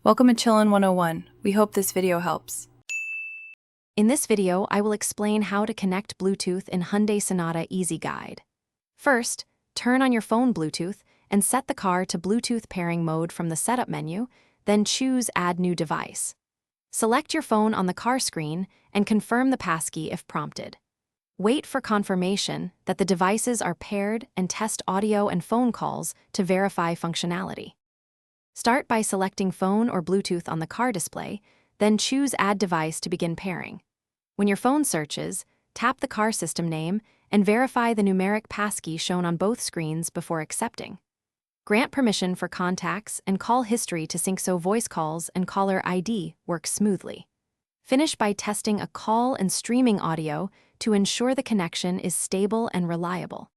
Welcome to Chillin' 101. We hope this video helps. In this video, I will explain how to connect Bluetooth in Hyundai Sonata Easy Guide. First, turn on your phone Bluetooth and set the car to Bluetooth pairing mode from the Setup menu, then choose Add New Device. Select your phone on the car screen and confirm the passkey if prompted. Wait for confirmation that the devices are paired and test audio and phone calls to verify functionality. Start by selecting phone or Bluetooth on the car display, then choose Add Device to begin pairing. When your phone searches, tap the car system name and verify the numeric passkey shown on both screens before accepting. Grant permission for contacts and call history to sync so voice calls and caller ID work smoothly. Finish by testing a call and streaming audio to ensure the connection is stable and reliable.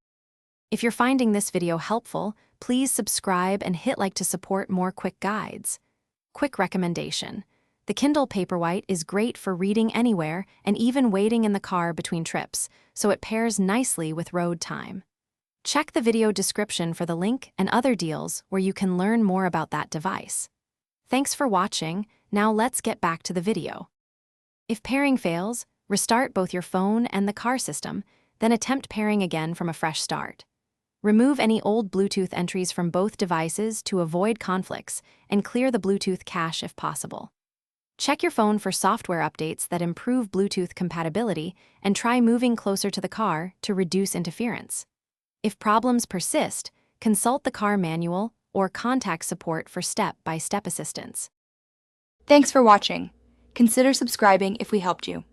If you're finding this video helpful, please subscribe and hit like to support more quick guides. Quick recommendation: the Kindle Paperwhite is great for reading anywhere and even waiting in the car between trips, so it pairs nicely with road time. Check the video description for the link and other deals where you can learn more about that device. Thanks for watching. Now let's get back to the video. If pairing fails, restart both your phone and the car system, then attempt pairing again from a fresh start. Remove any old Bluetooth entries from both devices to avoid conflicts and clear the Bluetooth cache if possible. Check your phone for software updates that improve Bluetooth compatibility and try moving closer to the car to reduce interference. If problems persist, consult the car manual or contact support for step-by-step assistance. Thanks for watching. Consider subscribing if we helped you.